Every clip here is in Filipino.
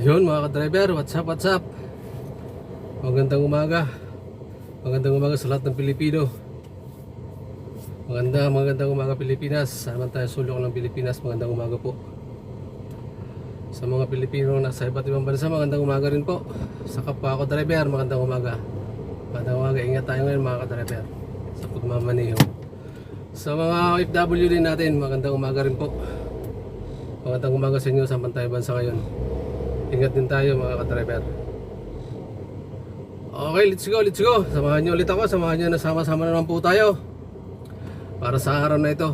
Yun mga ka-driver, what's up? Magandang umaga. Magandang umaga sa lahat ng Pilipino. Magandang umaga Pilipinas. Saan tayo sulok ng Pilipinas, magandang umaga po. Sa mga Pilipino na nasa iba't ibang bansa, magandang umaga rin po. Sa kapwa ko driver, magandang umaga. Magandang umaga, ingat tayo ngayon mga ka-driver sa pagmamaniho. Sa mga OFW din natin, magandang umaga rin po. Magandang umaga sa inyo sa tayo bansa ngayon. Ingat din tayo mga ka-driver. Okay, let's go. Samahan nyo ulit ako. Samahan nyo na sama-sama naman po tayo para sa araw na ito.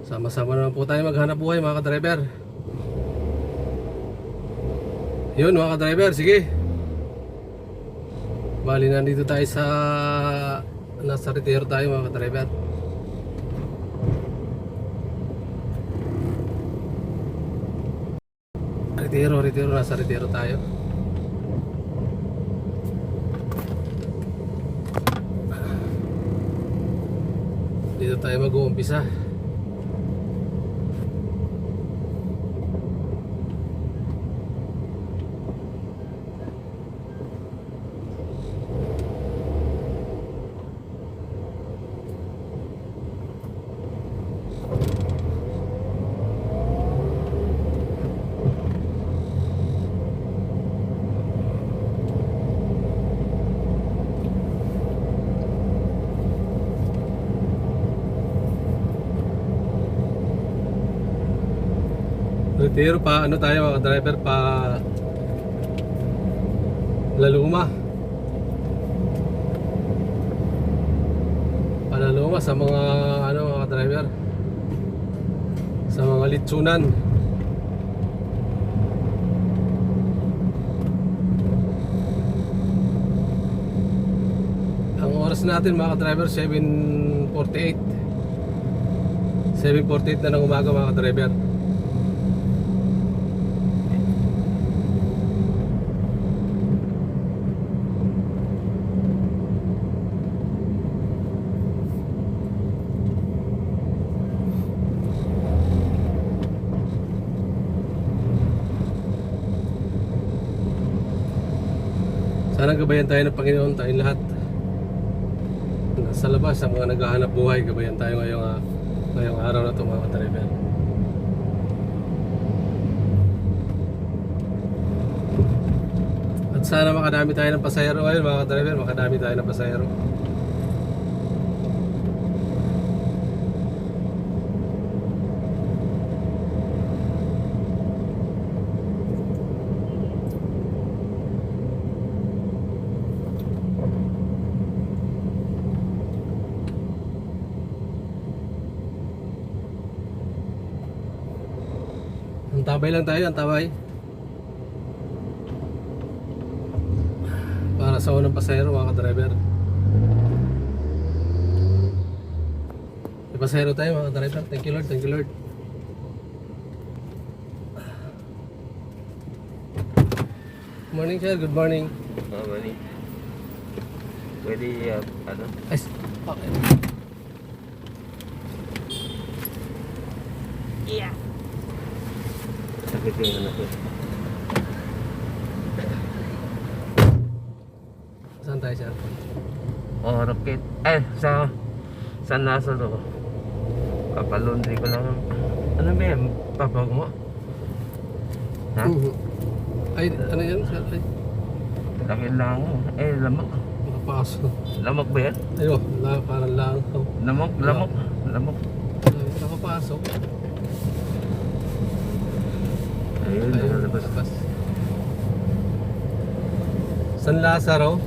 Sama-sama naman po tayo maghanap buhay mga ka-driver. Yun mga ka-driver, sige. Bali nandito tayo sa nasa retiro tayo mga ka-driver. Retiro, nasa retiro tayo. Dito tayo mag-uumpisa. Retiro pa ano tayo mga driver pa Laluma. Palaluma sa mga ano mga driver. Sa mga litsunan. Ang oras natin mga driver 7:48. 7:48 na ng umaga mga driver. Sana gabayan tayo ng Panginoon, tayong lahat nasa labas, sa mga naghahanap buhay. Gabayan tayo ngayong araw na ito mga ka-driver. At sana makadami tayo ng pasahero ngayon mga ka-driver. Makadami tayo ng pasahero. Tabay lang tayo, ang tabay para sa unang pasahero mga ka-driver. May pasahero tayo mga ka-driver. Thank you Lord. Good morning sir, good morning. Morning. Pwede ano? Ay, okay. Yeah. Sakit yung ano ko. Saan tayo sir? Oh, rocket. Sa San Lazaro. Papalundri ko lang. Ano ba yan? Papag mo? Ha? Ay, ano yan sir? Ay, Laki lang. Lamok. nakapasok. Lamok ba yan? Ayun, parang lang. Lamok. Nakapasok. Ayun, nakalabas. San Lazaro?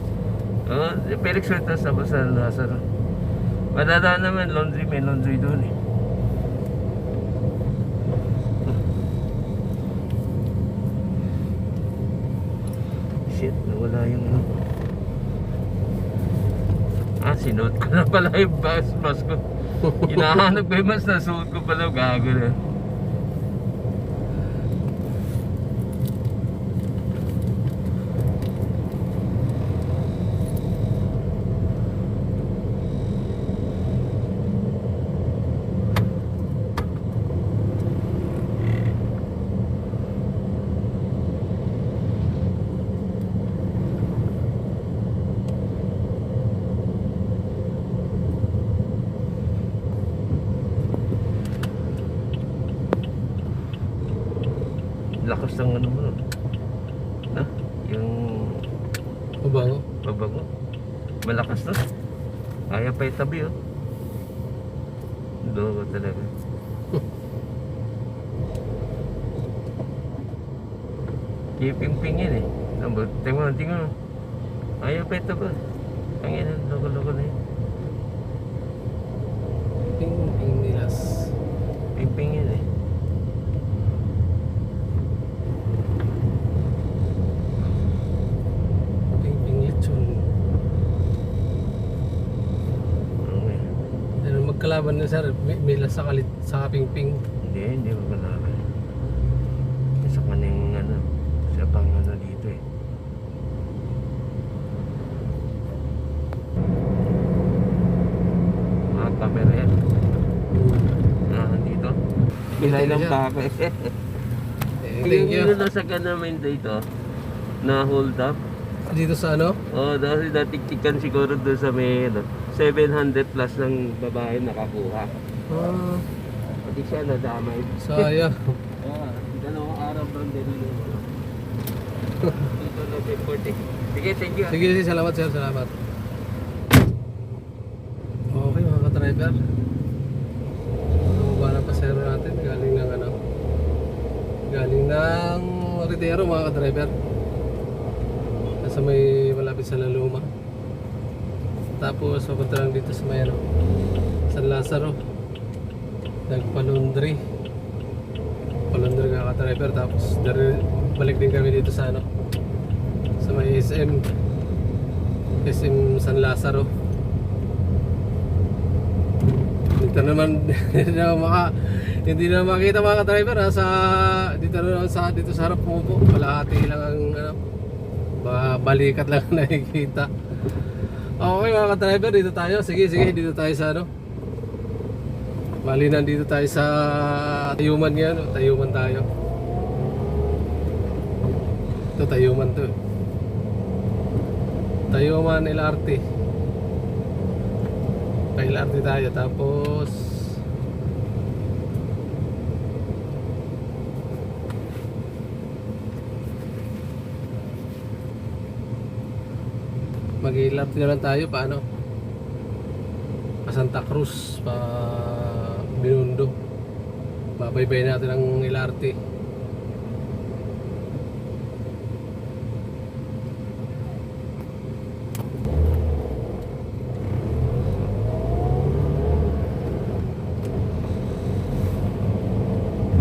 Oh, Felix Huertas sa San Lazaro. Madadaan naman, may laundry doon eh. Shit, nawala yung ano. Sinuot ko na pala yung mask ko. Hinahanap ko yung mask, nasuot ko pala, gago na. Lakas ng ano mo. Na? Yung Mabango. pabango. Malakas na. Kaya pa itabi oh. Doon talaga. Ping-ping yan eh. Tingnan mo. Ayaw pa ito ba? Ang ina, loko-loko na yun. Ping nilas. Ping-ping yan eh. Ping lechon. Okay. Ano magkalaban na sir? Milas sa kalit sa ping. Hindi mo kalaban. Isa pa ng ano, isa pang ano dito eh. Mga camera yan. Dito. Bilay lang siya. pa ako eh. Thank you. Yung nasagan namin dito, na hold up. Dito sa ano? Oo, dahil natiktikan siguro doon sa may ano, 700 plus ng babae nakakuha. Pati siya nadamay. Sayang. Dalawang araw doon din yun. Dito na report eh. Sige, thank you. Sige, salamat sir, salamat. Okay mga ka-driver. Bumaba na pasero natin galing ng ano? Galing ng Ritero mga ka-driver. Nasa may malapit sa Laluma. Tapos papunta lang dito sa may ano, San Lazaro. Nagpa-laundry ka ka-driver. Tapos balik din kami dito sa ano, sa may SM San Lazaro. Dito naman hindi na makita mga ka-driver dito sa harap mo po. Kalahati lang ang ano, balikat lang ang nakikita. Okay mga ka-driver, dito tayo. Sige, dito tayo sa ano. Bali nandito tayo sa Tayuman ngayon. Tayuman tayo. Ito Tayuman to. Tayuman LRT. Pa LRT tayo. Tapos mag-LRT na lang tayo pa ano, pa Santa Cruz, pa Binondo. Babaybay natin ang LRT.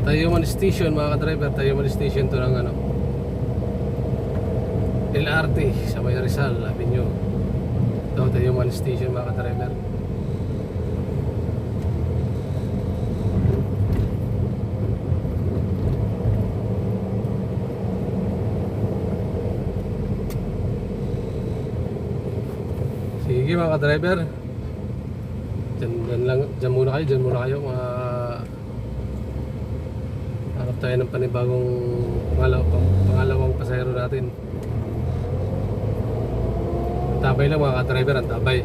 Tayuman Station mga ka-driver. Tayuman Station to ng ano, LRT sa may Rizal Avenue. Ito Tayuman Station mga ka-driver. Sige mga ka-driver, dyan muna kayo hanap tayo ng panibagong pangalawang pasahero natin. Tabay lang mga ka-driver, ang tabay.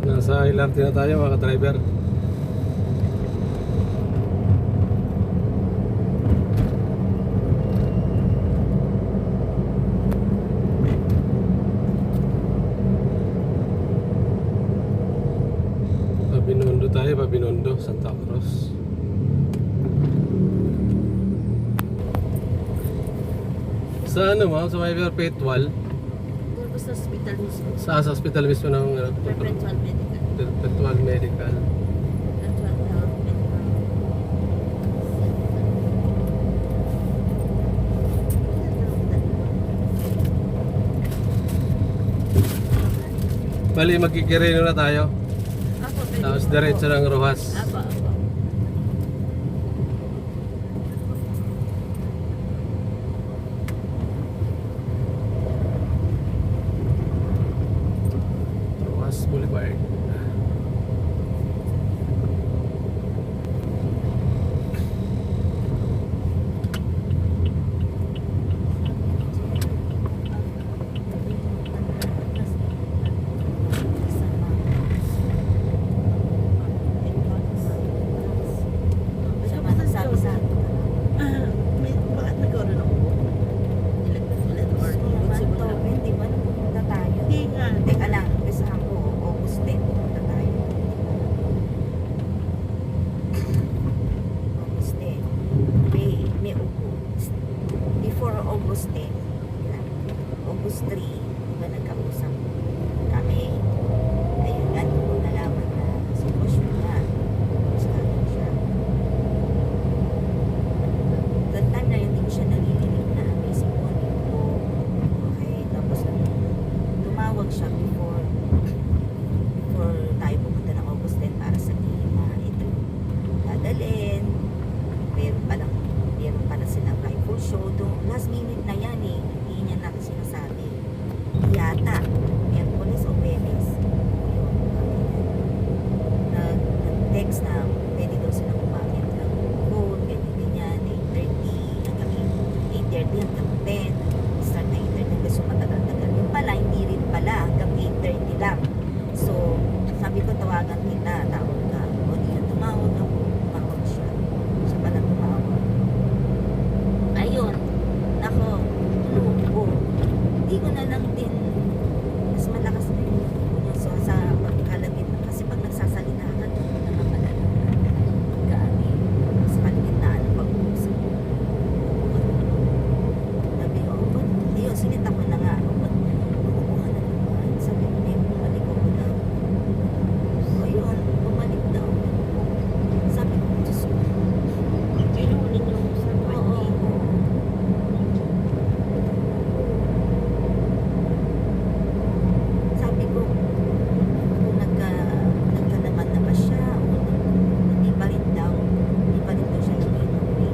Nasa LRT na tayo mga ka-driver. Binondo tayo, Binondo, Santa Cruz. Sa ano ma'am? Sa may Perpetual? Doon sa hospital mismo. Sa hospital mismo ng Perpetual Medical. Perpetual Medical. Perpetual Health Medical. Bali, magkikireno na tayo. Apo, pwede Tapos po. diretso ng Rojas. Apo. Rojas Boulevard. tatawagan kita, tawag ka. O di yan, tumawag ako, tumawag siya. Siya pala tumawag. Ayun, nako, loko. Hindi ko na lang din, mas malakas na yung loko niya sa pagkalagit. Kasi pag nagsasalita ka, doon mo naman malalaman. Gaani, sa kaligitnaan ng pag-uusap. Sabi ko, oh, ba't? Ayun, sinita ko na nga. Oh, ba't? Nakukuha na naman. Sabi ko, may bumalik ako na. So, yun, bumalik daw. Sabi ko, Diyos ko. Kinunin yung sa Oo. Sabi ko, kung nagkalaman na ba siya o hindi pa rin daw. Hindi pa rin daw siya inuwi.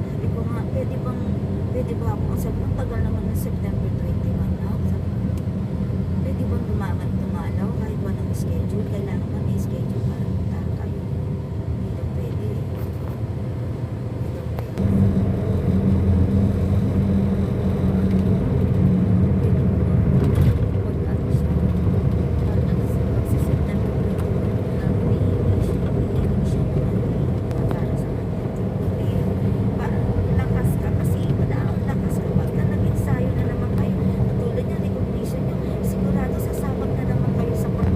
Sabi ko nga, pwede ba ako? Sabi ko, ang tagal naman ng September 21 na. Sabi ko, pwede ba dumalaw kahit walang schedule? Kailangan ba may schedule para punta kayo? Hindi daw pwede. Hindi daw pwede. Pag ano siya, pag sa September 21 na may siya para sa kanya. Lakas ka kasi lakas ka pag nag-ensayo na naman kayo. Tulad niya, recognition niyo, sigurado sasabak na naman kayo sa pag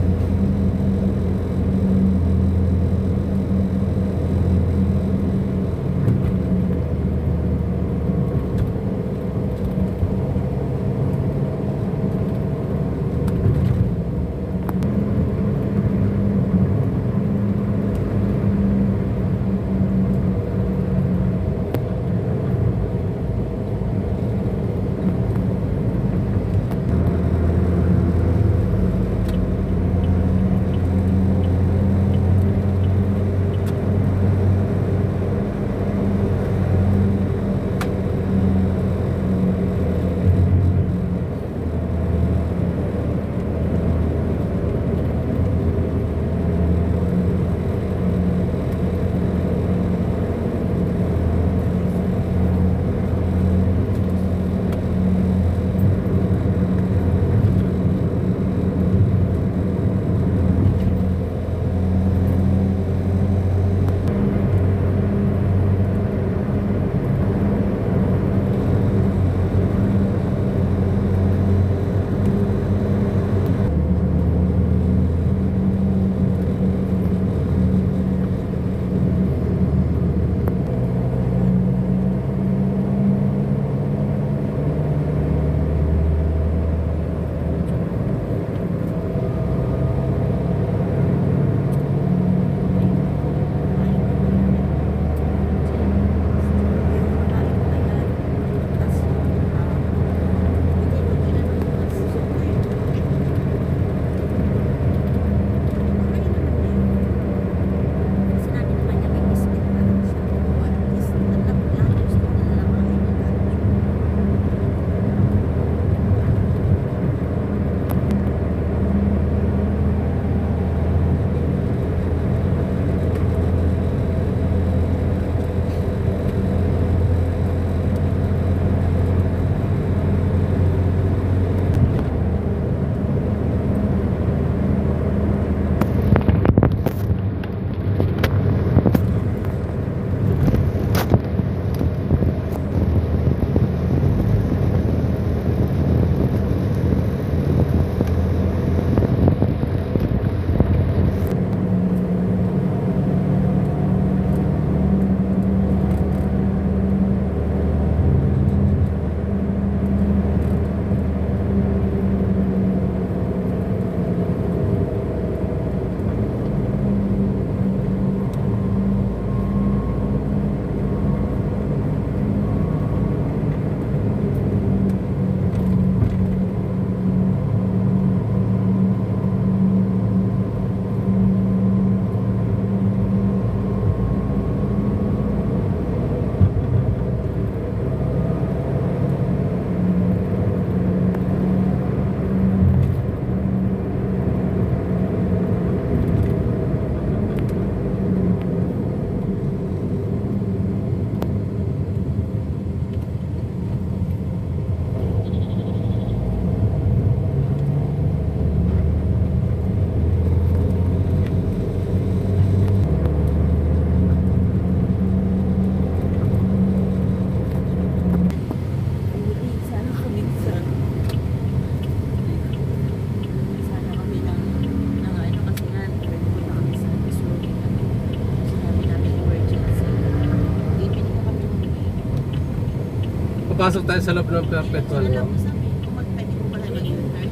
Papasok tayo sa loob ng perpetual. Alam mo sa amin, kung pwede ko pala mag-u-turn.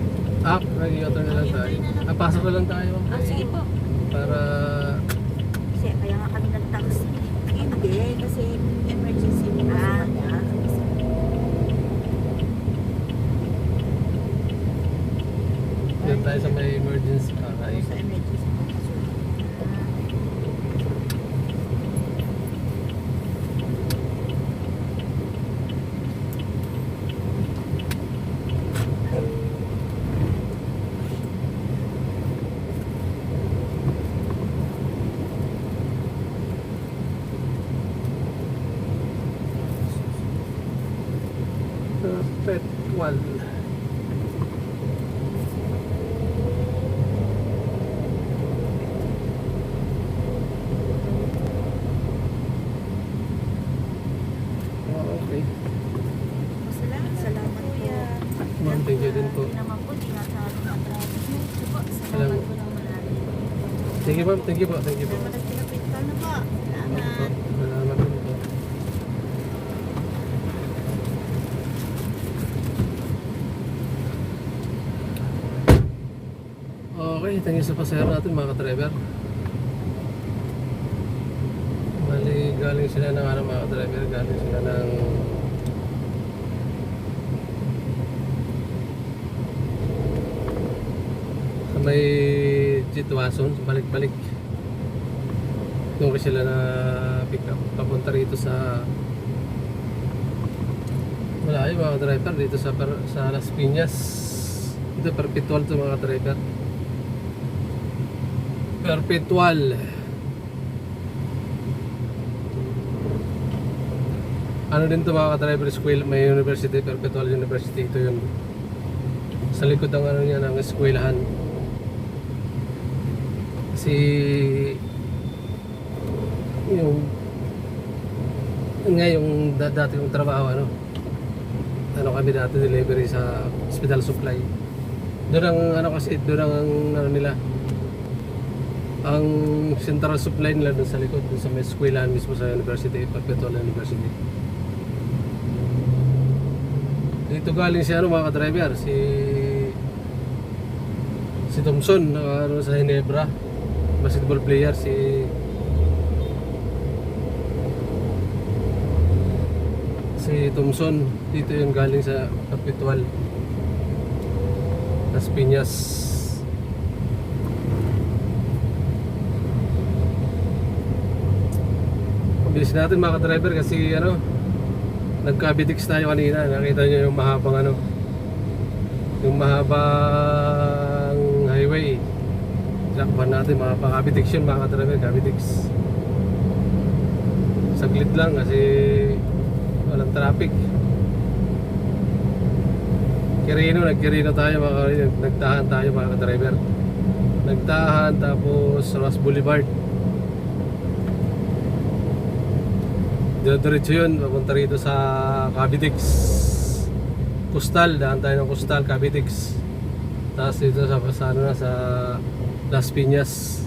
Nag-i-auto na lang tayo. Pasok na lang tayo. Sige po. Para Kasi kaya nga kami nag-taxi. Hindi, kasi emergency mo Ah. niya. yun tayo sa may emergency. Sa emergency mo. Perpetual. Okay. Salamat kuya. Ma'am, thank you din po. Hindi naman po, di nga sa ating atraso. Salamat. Salamat po ng marami. Thank you ma'am, thank you po, thank you po. Salamat sa pinapintal na po. Salamat. Salamat din po. Okay, thank you sa pasahero natin mga ka-driver. Bali, galing sila ng mga ka-driver, galing sila ng sa may Jitwason, balik-balik. Doon ko sila na pick up papunta rito sa malayo mga driver dito sa Las Piñas. Ito perpetual to mga driver. Perpetual. Ano din to mga driver school, may university, Perpetual University, ito yun. Sa likod ng ano niya ng eskwelahan. Kasi yung dati yung trabaho ano kami dati delivery sa hospital supply. Doon ang doon ang nila ang central supply nila doon sa likod, doon sa may eskwelahan mismo sa university, Perpetual University. Dito galing si mga ka-driver, si Thompson sa Ginebra, basketball player si Thompson. Dito yung galing sa Perpetual Las Piñas. Bilis natin mga ka-driver kasi nagka-Bitix tayo kanina. Nakita nyo yung mahabang yung mahabang highway. Sakpan natin mga pang-Bitix yun mga ka-driver, ka-Bitix. Saglit lang kasi walang traffic. Nag-Quirino tayo nagtahan tayo mga ka-driver. Nagtahan tapos Ross Boulevard. Diretso yun, papunta rito sa Cavitex. Coastal, daan tayo ng Coastal, Cavitex. Tapos dito sa Las Piñas.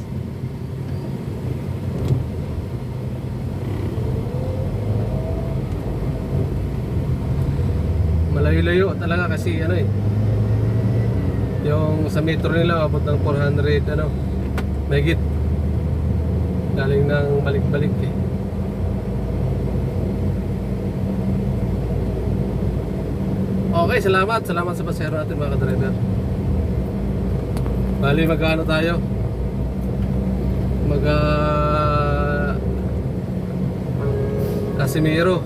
Malayo-layo talaga kasi yung sa metro nila abot ng 400 mahigit. Galing ng balik-balik Okay, salamat sa pasahero natin mga ka-driver. Bali magkano tayo? Casimiro.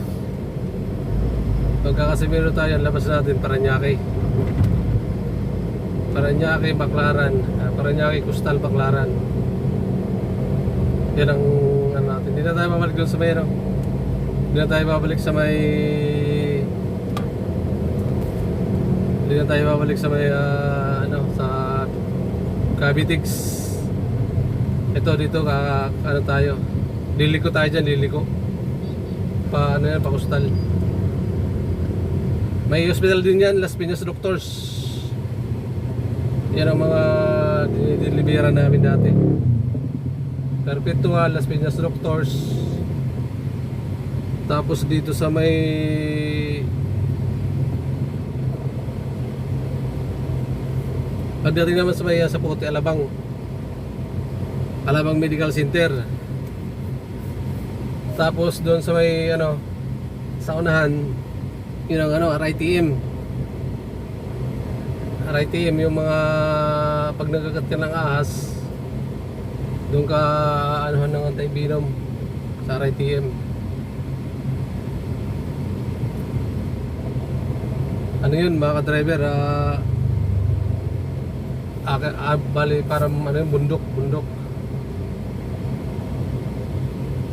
Casimiro tayo, labas natin Parañaque, Baclaran, Parañaque, Coastal, Baclaran. Yan ang natin. Hindi na tayo babalik doon sa may Hindi na tayo babalik sa may sa Cavitex. Ito dito tayo. Liliko tayo dyan, liliko. Pa Coastal. May hospital din yan, Las Piñas Doctors. Yan ang mga dinilibera namin dati. Perpetual, Las Piñas Doctors. Tapos dito sa may Pagdating naman sa may sa Puti, Alabang Medical Center. Tapos doon sa may ano, sa unahan, yun ang ano, RITM yung mga pag nagagat ka ng ahas, doon ka anuhan ng anti-venom sa RITM. Ano yun mga ka-driver, bali parang ano yun, bundok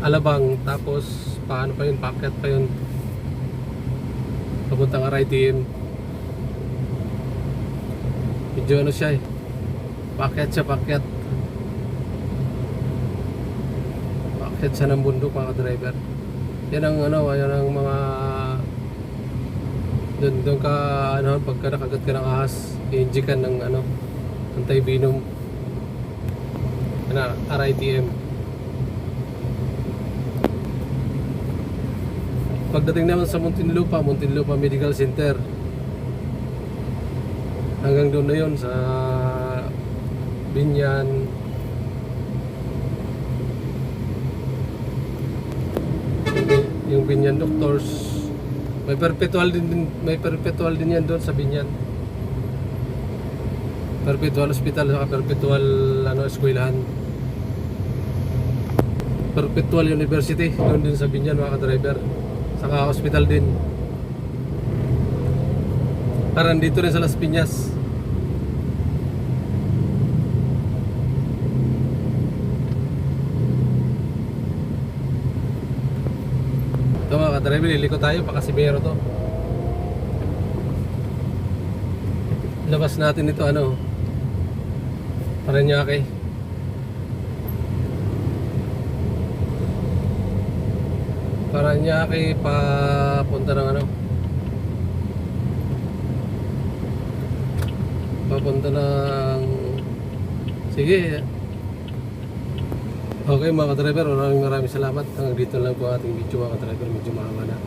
Alabang, tapos paano pa yun, packet pa yun papuntang RITM. Medyo ano siya packet siya ng bundok mga driver. Yan ang ano, yan ang mga doon ka ano, pagka nakagat ka ng ahas, i-injikan ng ano, anti-venom na RITM. Pagdating naman sa Muntinlupa Medical Center, hanggang doon na yun sa Binyan. Yung Binyan Doctors, may perpetual din yan doon sa Binyan. Perpetual Hospital saka Perpetual ano, eskwelahan. Perpetual University doon din sa Binyan mga ka-driver. Saka hospital din. Parang dito rin sa Las Piñas. Ito mga ka-driver, liliko tayo pa Casimero to. Labas natin ito ano, Parañaque. Parañaque papunta ng ano, papunta ng, sige. Okay mga ka-driver, maraming salamat. Hanggang dito lang po ating video mga ka-driver, medyo mahaba na.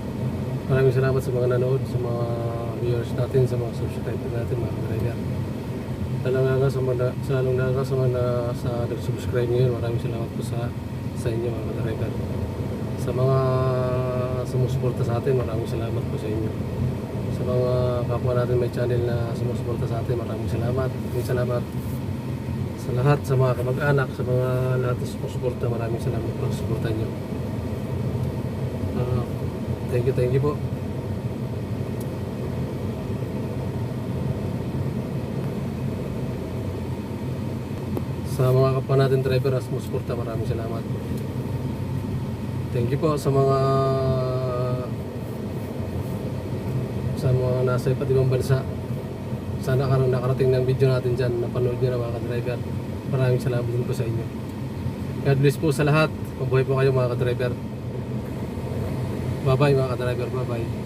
Maraming salamat sa mga nanood, sa mga viewers natin, sa mga subscriber natin mga ka-driver. Lalong sa mga nag-subscribe ngayon, maraming salamat po sa inyo mga ka-driver. Sa mga sumusuporta sa atin, maraming salamat po sa inyo. Sa mga kapwa natin may channel na sumusuporta sa atin, maraming salamat. Maraming salamat sa lahat, sa mga kamag-anak, sa mga lahat na sumusuporta, maraming salamat po sa suporta nyo. Thank you po. Sa mga kapwa natin driver na sumusuporta, maraming salamat. Thank you po sa mga nasa iba't ibang bansa. Sana nakarating ng video natin dyan, napanood nyo na mga ka-driver. Maraming salamat din po sa inyo. God bless po sa lahat. Mabuhay po kayo mga ka-driver. Bye bye mga ka-driver, bye bye.